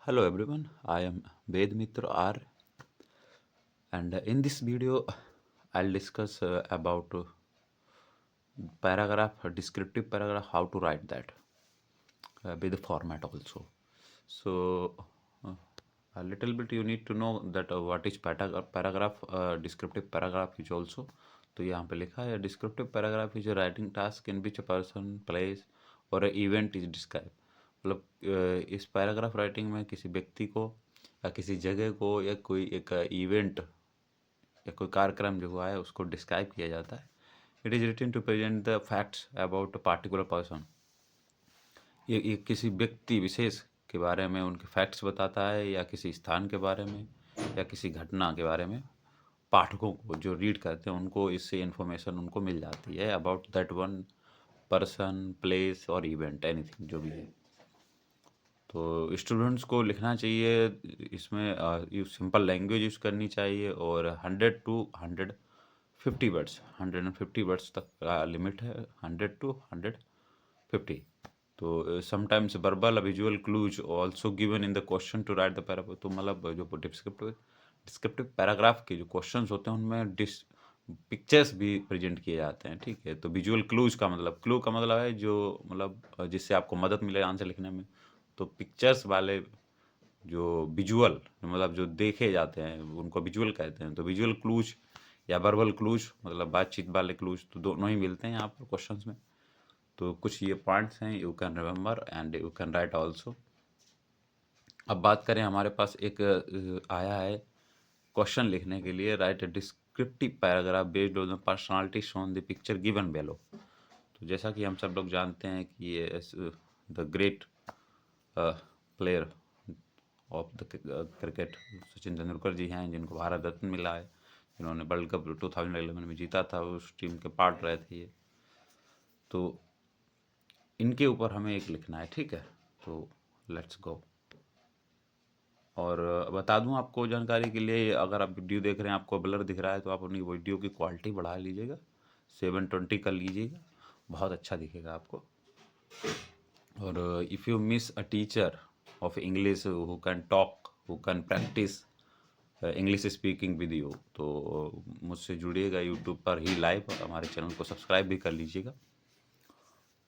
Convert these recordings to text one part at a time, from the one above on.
Hello everyone, I am Ved Mitra R, and in this video I'll discuss about paragraph, descriptive paragraph, how to write that with the format also. So uh, a little bit you need to know that what is paragraph, descriptive paragraph is also. तो यहाँ पे लिखा है descriptive paragraph is a writing task in which a person, place or a event is described. मतलब इस paragraph writing में किसी व्यक्ति को या किसी जगह को या कोई एक इवेंट या कोई कार्यक्रम जो हुआ है उसको डिस्क्राइब किया जाता है. It is written to present the facts about a particular person. ये किसी व्यक्ति विशेष के बारे में उनके फैक्ट्स बताता है या किसी स्थान के बारे में या किसी घटना के बारे में पाठकों को जो रीड करते हैं उनको इससे इन्फॉर्मेशन उनको मिल जाती है about that one person, place और इवेंट, एनीथिंग जो भी है. तो स्टूडेंट्स को लिखना चाहिए इसमें सिंपल लैंग्वेज यूज़ करनी चाहिए और 100 to 150 वर्ड्स, 150 वर्ड्स तक का लिमिट है. 100 to 150. तो sometimes verbal visual clues also given in the question to write the paragraph. तो मतलब जो डिस्क्रिप्टिव पैराग्राफ के जो क्वेश्चंस होते हैं उनमें पिक्चर्स भी प्रेजेंट किए जाते हैं. ठीक है, तो विजुअल क्लूज का मतलब, क्लू का मतलब है जो मतलब जिससे आपको मदद मिले आंसर लिखने में. तो पिक्चर्स वाले जो विजुअल मतलब जो देखे जाते हैं उनको विजुअल कहते हैं. तो विजुअल क्लूज या वर्बल क्लूज मतलब बातचीत वाले क्लूज, तो दोनों ही मिलते हैं यहाँ पर क्वेश्चंस में. तो कुछ ये पॉइंट्स हैं, you can remember and you can write also. अब बात करें, हमारे पास एक आया है क्वेश्चन लिखने के लिए, write a descriptive paragraph based on the personality shown the picture given below. तो जैसा कि हम सब लोग जानते हैं कि ये the great player of the cricket Sachin Tendulkar ji हैं, जिनको भारत रत्न मिला है, जिन्होंने वर्ल्ड कप 2011 में जीता था, उस टीम के पार्ट रहे थे ये. तो इनके ऊपर हमें एक लिखना है. ठीक है, तो लेट्स गो. और बता दूं आपको जानकारी के लिए, अगर आप वीडियो देख रहे हैं आपको ब्लर दिख रहा है तो आप अपनी वीडियो की क्वालिटी बढ़ा लीजिएगा, 720 कर लीजिएगा, बहुत अच्छा दिखेगा आपको. और if you miss a teacher of English who can talk, who can practice English speaking with you, तो मुझसे जुड़िएगा यूट्यूब पर ही लाइव, हमारे चैनल को सब्सक्राइब भी कर लीजिएगा.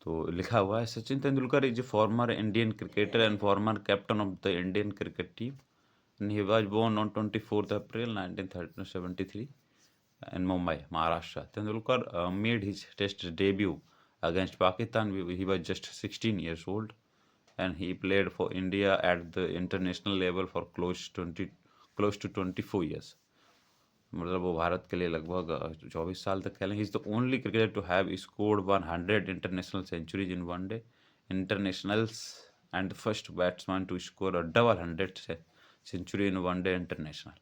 तो लिखा हुआ है, Sachin Tendulkar is a former Indian cricketer and former captain of the Indian cricket team. And he was born on 24th April 1973 in Mumbai, Maharashtra. Tendulkar made his Test debut against Pakistan. He was just 16 years old, and he played for India at the international level for close to 24 years. मतलब वो भारत के लिए लगभग 24 साल तक खेले. He is the only cricketer to have scored 100 international centuries in one day internationals and the first batsman to score a double 100 century in one day international.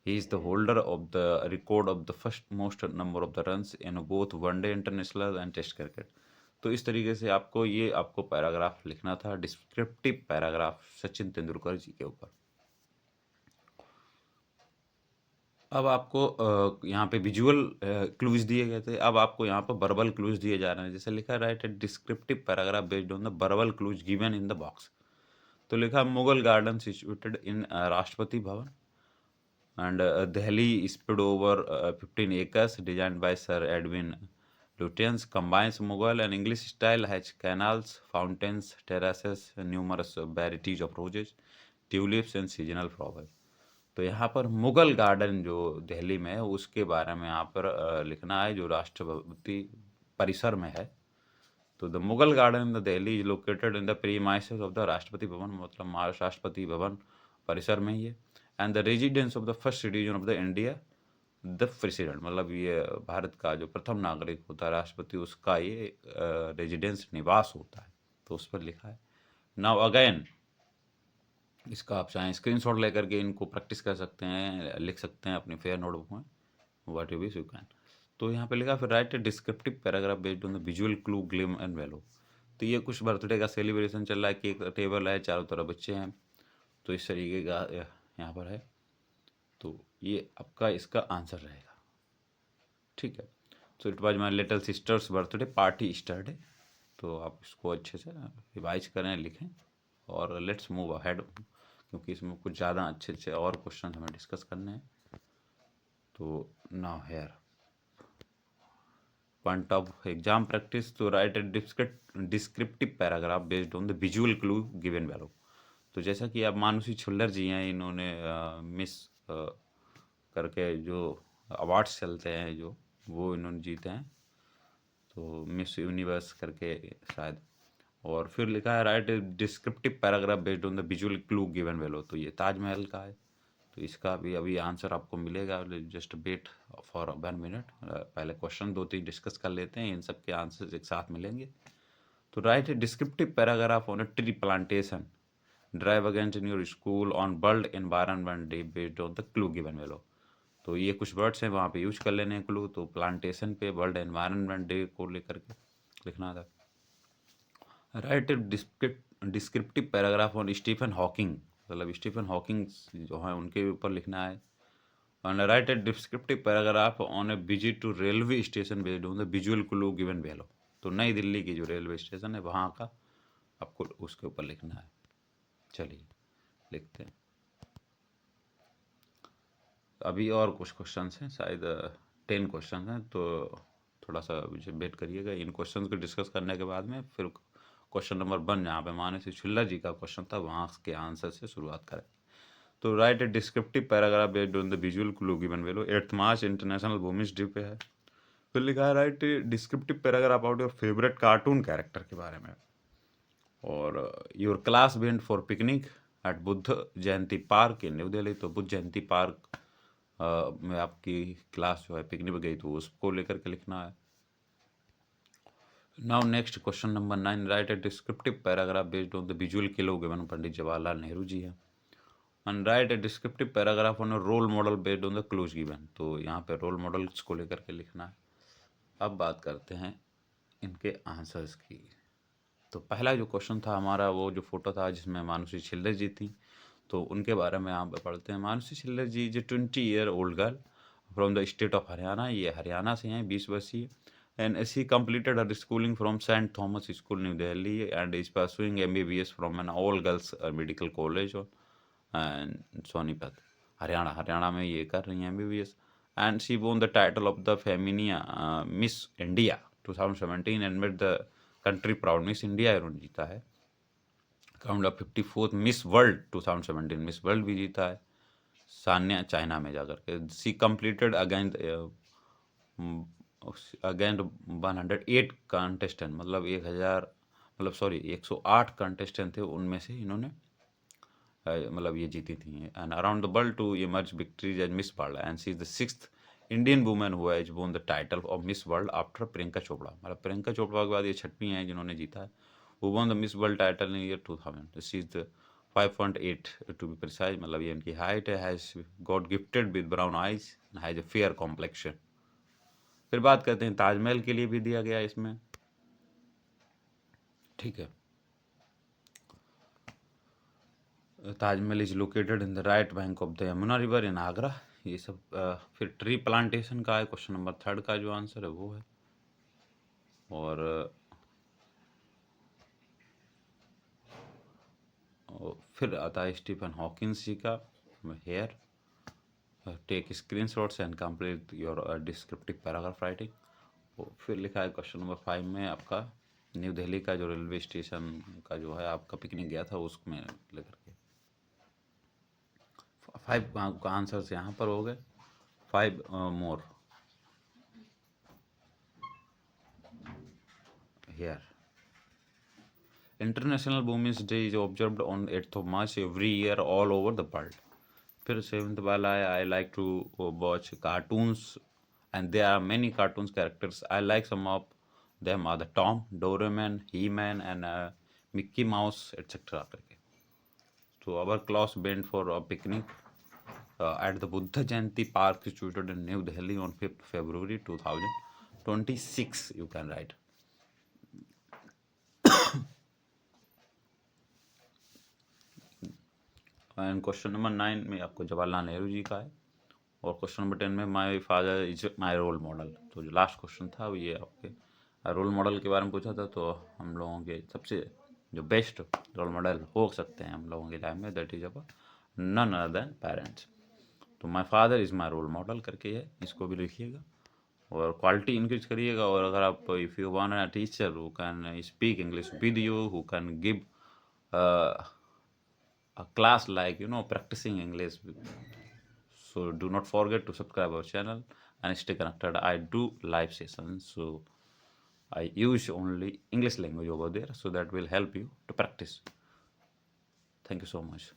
He is the holder of the record of the first most number of the runs in both one day international and test cricket. तो इस तरीके से आपको paragraph लिखना था, descriptive paragraph Sachin Tendulkar जी के ऊपर. अब आपको यहाँ पे विजुअल क्लूज दिए गए थे, अब आपको यहाँ पर वर्बल क्लूज दिए जा रहे हैं. जैसे लिखा है, right a descriptive paragraph based on the verbal clues given in the box. तो लिखा, Mughal garden situated in Rashtrapati Bhavan and Delhi spread over 15 acres, designed by Sir Edwin Lutyens, combines Mughal and English style, has canals, fountains, terraces, numerous varieties of roses, tulips and seasonal flowers. तो यहाँ पर Mughal garden जो दिल्ली में है उसके बारे में यहाँ पर लिखना है, जो राष्ट्रपति परिसर में है. तो the Mughal garden in the Delhi is located in the premises of the Rashtrapati Bhavan, मतलब राष्ट्रपति भवन परिसर में ही है. And the residence of the first citizen of the India the president, मतलब ये भारत का जो प्रथम नागरिक होता है राष्ट्रपति, उसका ये रेजिडेंस निवास होता है. तो उस पर लिखा है. नाउ अगेन इसका आप चाहें स्क्रीनशॉट लेकर के इनको प्रैक्टिस कर सकते हैं, लिख सकते हैं अपनी फेयर नोटबुक में, what you wish you can. तो यहाँ पे लिखा, फिर write a descriptive paragraph based on the visual clue ग्लिम एंड वैलो. तो ये कुछ बर्थडे का सेलिब्रेशन चल रहा है, केक टेबल है, चारों तरफ बच्चे हैं, तो इस तरीके का यहाँ पर है. तो ये आपका इसका आंसर रहेगा. ठीक है, so it was my little sister's birthday party yesterday. तो आप इसको अच्छे से रिवाइज करें, लिखें, और लेट्स मूव अहेड क्योंकि इसमें कुछ ज़्यादा अच्छे अच्छे और क्वेश्चन हमें डिस्कस करने हैं। तो now here point of exam practice to write a descriptive paragraph based on the visual clue given value. तो जैसा कि अब मानुषी छुल्लर जी हैं, इन्होंने मिस करके जो अवार्ड्स चलते हैं जो वो इन्होंने जीते हैं, तो मिस यूनिवर्स करके शायद। और फिर लिखा है write descriptive paragraph based on the visual clue given value. तो ये ताजमहल का है, तो इसका भी अभी आंसर आपको मिलेगा। जस्ट वेट फॉर 1 मिनट, पहले क्वेश्चन 2-3 डिस्कस कर लेते हैं, इन सब के आंसर्स एक साथ मिलेंगे। तो write a descriptive paragraph on a tree plantation drive against in your school on world environment day based on the clue given value. तो ये कुछ वर्ड्स हैं, वहाँ पे यूज कर लेने हैं क्लू। तो प्लांटेशन पे वर्ल्ड एनवायरनमेंट डे को लेकर के लिखना था। Write descriptive paragraph on Stephen Hawking, मतलब स्टीफन हॉकिंग जो है उनके ऊपर लिखना है। And write a descriptive paragraph on a visit to railway station based on the visual clue given value. तो नई दिल्ली की जो रेलवे स्टेशन है वहाँ का आपको उसके ऊपर लिखना है। चलिए लिखते हैं। अभी और कुछ क्वेश्चन हैं, शायद 10 क्वेश्चन हैं, तो थोड़ा सा वेट करिएगा। इन क्वेश्चन को डिस्कस करने के बाद में फिर क्वेश्चन नंबर 1 जहाँ पे मानसी छुल्लर जी का क्वेश्चन था वहाँ के आंसर से शुरुआत करें। तो write a descriptive paragraph based on the visual clue given value. 8 March international women's day पे है। फिर लिखा है write descriptive paragraph about your favourite cartoon character के बारे में। और your class went for picnic at Buddha Jayanti park in New Delhi. तो बुद्ध जयंती पार्क में आपकी क्लास जो है पिकनिक में गई, तो उसको लेकर के लिखना है। Now next question number 9, write a descriptive paragraph based on the visual clue given. Pandit Jawaharlal Nehru ji है। And write a descriptive paragraph on a role model based on the clues given. तो यहाँ पे रोल मॉडल्स को लेकर के लिखना है। अब बात करते हैं इनके आंसर्स की। तो पहला जो क्वेश्चन था हमारा, वो जो फोटो था जिसमें मानुषी छिल्लर जी थी, तो उनके बारे में यहाँ पे पढ़ते हैं। Manushi Chhillar ji is a 20-year old girl from the state of Haryana. ये हरियाणा से हैं, 20 वर्षीय। And she completed her schooling from St. Thomas School, New Delhi, and is pursuing MBBS from an all girls medical college and Sonipat, Haryana में ये कर रही हैं MBBS। And she won the title of the Femina Miss India 2017 and made the country proud. Miss India इन्होंने जीता है। Count of 54th Miss World 2017, Miss World भी जीता है सान्या चाइना में जाकर के। सी कंप्लीटेड अगेंस्ट 108 कंटेस्टेंट, मतलब 108 कंटेस्टेंट थे, उनमें से इन्होंने मतलब ये जीती थी। And around the world to emerge victories as Miss World and she is the 6th Indian women who has won the title of Miss World after Priyanka Chopra. मतलब प्रियंका चोपड़ा के बाद ये 6वीं हैं जिन्होंने जीता है। who won the Miss World title in year 2000. She is the 5.8 to be precise, मतलब ये इनकी हाइट है, has got gifted with brown eyes and has a fair complexion। फिर बात करते हैं ताजमहल के लिए भी दिया गया इसमें, ठीक है। Taj Mahal is located in the right bank of the Yamuna river in Agra. ये सब फिर ट्री प्लांटेशन का है, क्वेश्चन नंबर 3 का जो आंसर है वो है। और फिर आता है स्टीफन हॉकिंस जी का hair. Take screenshots and complete your descriptive paragraph writing. फिर लिखा है क्वेश्चन नंबर 5 में आपका न्यू दिल्ली का जो रेलवे स्टेशन का जो है आपका पिकनिक गया था उसमें लेकर के 5 का आंसर यहाँ पर हो गए। 5 more here. International women's Day is observed on 8th of March every year all over the world. फिर 7th वाला है I like to watch cartoons and there are many cartoons characters. I like some of them are the Tom, Doraemon, He Man and Mickey Mouse etcetera करके। तो our class went for a picnic at the Buddha Jayanti Park situated in New Delhi on 5th February 2026. You can write. And question number 9 में आपको जवाहरलाल नेहरू जी का है। और question number 10 में my father is my role model. तो जो last question था वो ये आपके रोल मॉडल के बारे में पूछा था। तो हम लोगों के सबसे जो बेस्ट रोल मॉडल हो सकते हैं हम लोगों की लाइफ में, that is our none other than parents. तो my father is my role model करके है, इसको भी लिखिएगा और क्वालिटी इंक्रीज करिएगा। और अगर आप if you want a teacher who can speak English with you, who can give a class like practicing English, so do not forget to subscribe our channel and stay connected. I do live sessions, so I use only English language over there, so that will help you to practice. Thank you so much.